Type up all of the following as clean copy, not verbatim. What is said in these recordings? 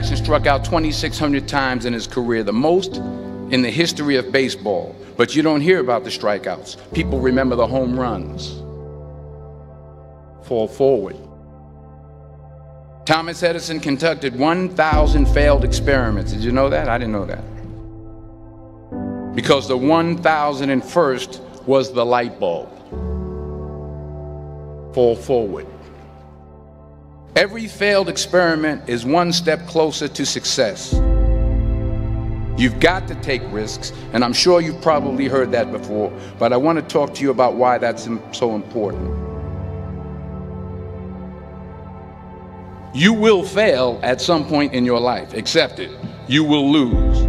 Jackson struck out 2,600 times in his career, the most in the history of baseball. But you don't hear about the strikeouts. People remember the home runs. Fall forward. Thomas Edison conducted 1,000 failed experiments. Did you know that? I didn't know that. Because the 1,001st was the light bulb. Fall forward. Every failed experiment is one step closer to success. You've got to take risks, and I'm sure you've probably heard that before, but I want to talk to you about why that's so important. You will fail at some point in your life. Accept it. You will lose.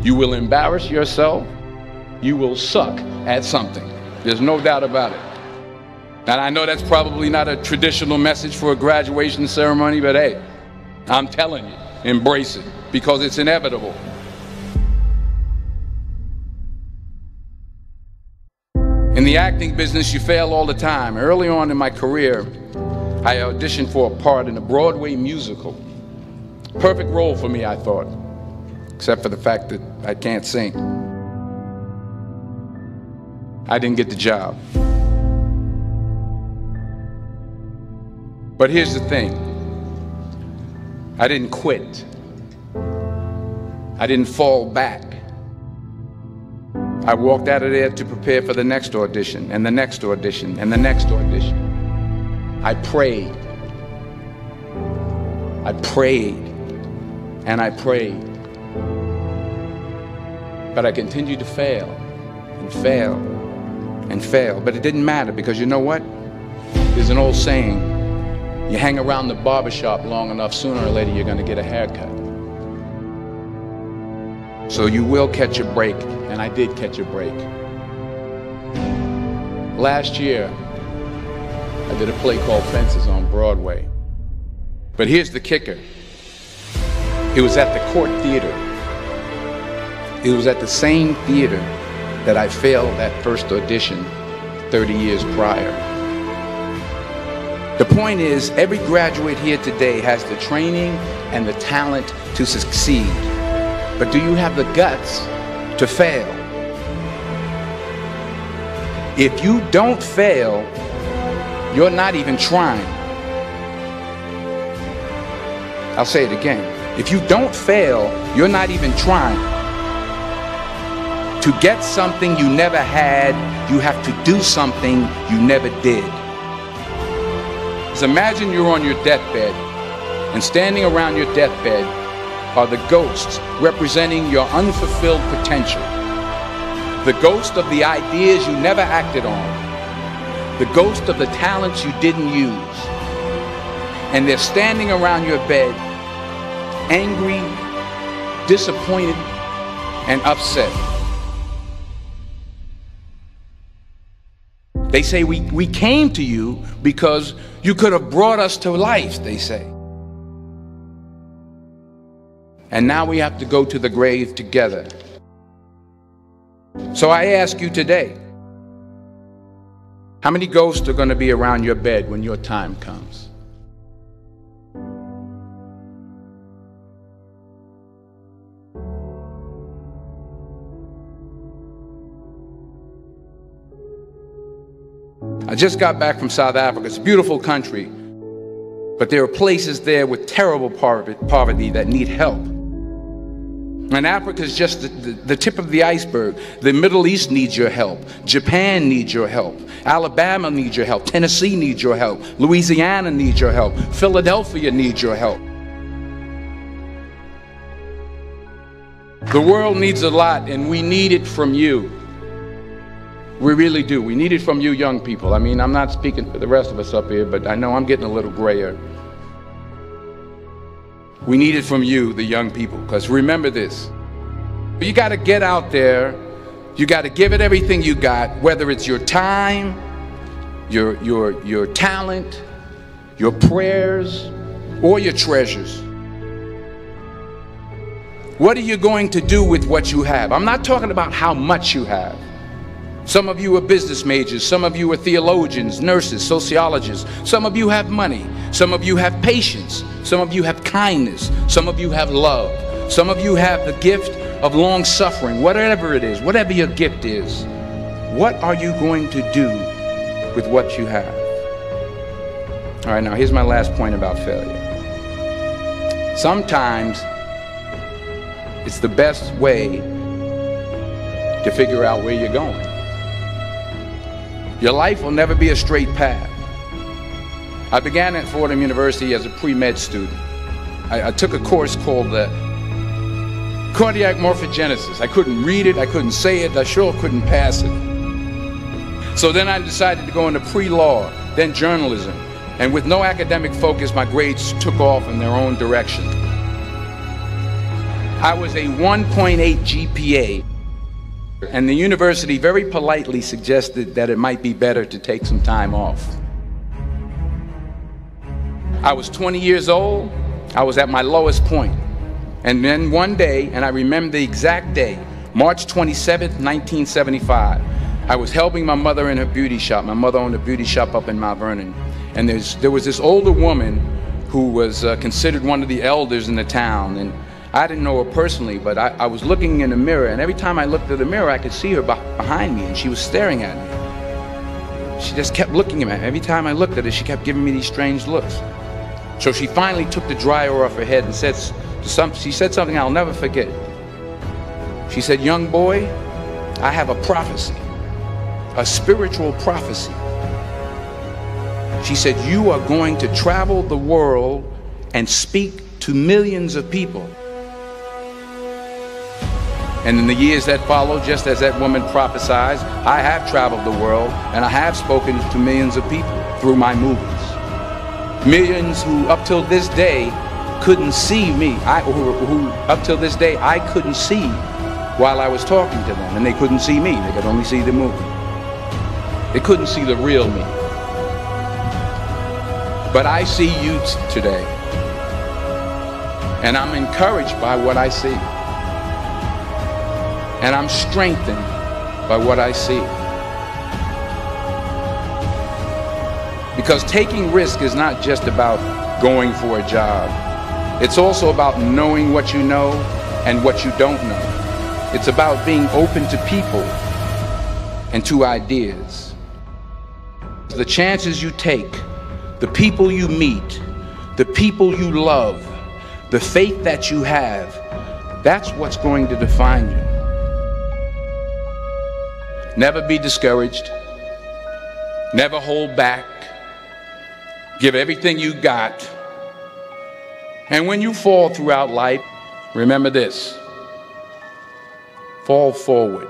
You will embarrass yourself. You will suck at something. There's no doubt about it. And I know that's probably not a traditional message for a graduation ceremony, but hey, I'm telling you, embrace it, because it's inevitable. In the acting business, you fail all the time. Early on in my career, I auditioned for a part in a Broadway musical. Perfect role for me, I thought, except for the fact that I can't sing. I didn't get the job. But here's the thing. I didn't quit. I didn't fall back. I walked out of there to prepare for the next audition, and the next audition, and the next audition. I prayed. I prayed, and I prayed. But I continued to fail, and fail, and fail. But it didn't matter, because you know what? There's an old saying, you hang around the barbershop long enough, sooner or later you're going to get a haircut. So you will catch a break, and I did catch a break. Last year, I did a play called Fences on Broadway. But here's the kicker. It was at the Court Theater. It was at the same theater that I failed that first audition 30 years prior. The point is, every graduate here today has the training and the talent to succeed. But do you have the guts to fail? If you don't fail, you're not even trying. I'll say it again. If you don't fail, you're not even trying. To get something you never had, you have to do something you never did. Imagine you're on your deathbed, and standing around your deathbed are the ghosts representing your unfulfilled potential. The ghost of the ideas you never acted on. The ghost of the talents you didn't use. And they're standing around your bed, angry, disappointed, and upset. They say, we came to you because you could have brought us to life, they say. And now we have to go to the grave together. So I ask you today, how many ghosts are going to be around your bed when your time comes? I just got back from South Africa. It's a beautiful country, but there are places there with terrible poverty that need help. And Africa is just the tip of the iceberg. The Middle East needs your help. Japan needs your help. Alabama needs your help. Tennessee needs your help. Louisiana needs your help. Philadelphia needs your help. The world needs a lot, and we need it from you. We really do. We need it from you young people. I mean, I'm not speaking for the rest of us up here, but I know I'm getting a little grayer. We need it from you, the young people, because remember this. You got to get out there. You got to give it everything you got, whether it's your time, your talent, your prayers, or your treasures. What are you going to do with what you have? I'm not talking about how much you have. Some of you are business majors. Some of you are theologians, nurses, sociologists. Some of you have money. Some of you have patience. Some of you have kindness. Some of you have love. Some of you have the gift of long suffering. Whatever it is, whatever your gift is, what are you going to do with what you have? All right, now here's my last point about failure. Sometimes it's the best way to figure out where you're going. Your life will never be a straight path. I began at Fordham University as a pre-med student. I took a course called cardiac morphogenesis. I couldn't read it, I couldn't say it, I sure couldn't pass it. So then I decided to go into pre-law, then journalism. And with no academic focus, my grades took off in their own direction. I was a 1.8 GPA. And the university very politely suggested that it might be better to take some time off. I was 20 years old. I was at my lowest point. And then one day, and I remember the exact day, March 27th, 1975, I was helping my mother in her beauty shop. My mother owned a beauty shop up in Mount Vernon. And there was this older woman who was considered one of the elders in the town. And I didn't know her personally, but I was looking in the mirror, and every time I looked at the mirror, I could see her behind me, and she was staring at me. She just kept looking at me. Every time I looked at her, she kept giving me these strange looks. So she finally took the dryer off her head and she said something I'll never forget. She said, "Young boy, I have a prophecy, a spiritual prophecy." She said, "You are going to travel the world and speak to millions of people." And in the years that followed, just as that woman prophesied, I have traveled the world and I have spoken to millions of people through my movies. Millions who up till this day couldn't see me, who up till this day I couldn't see while I was talking to them, and they couldn't see me, they could only see the movie. They couldn't see the real me. But I see you today, and I'm encouraged by what I see. And I'm strengthened by what I see. Because taking risk is not just about going for a job. It's also about knowing what you know and what you don't know. It's about being open to people and to ideas. The chances you take, the people you meet, the people you love, the faith that you have, that's what's going to define you. Never be discouraged. Never hold back. Give everything you got. And when you fall throughout life, remember this: fall forward.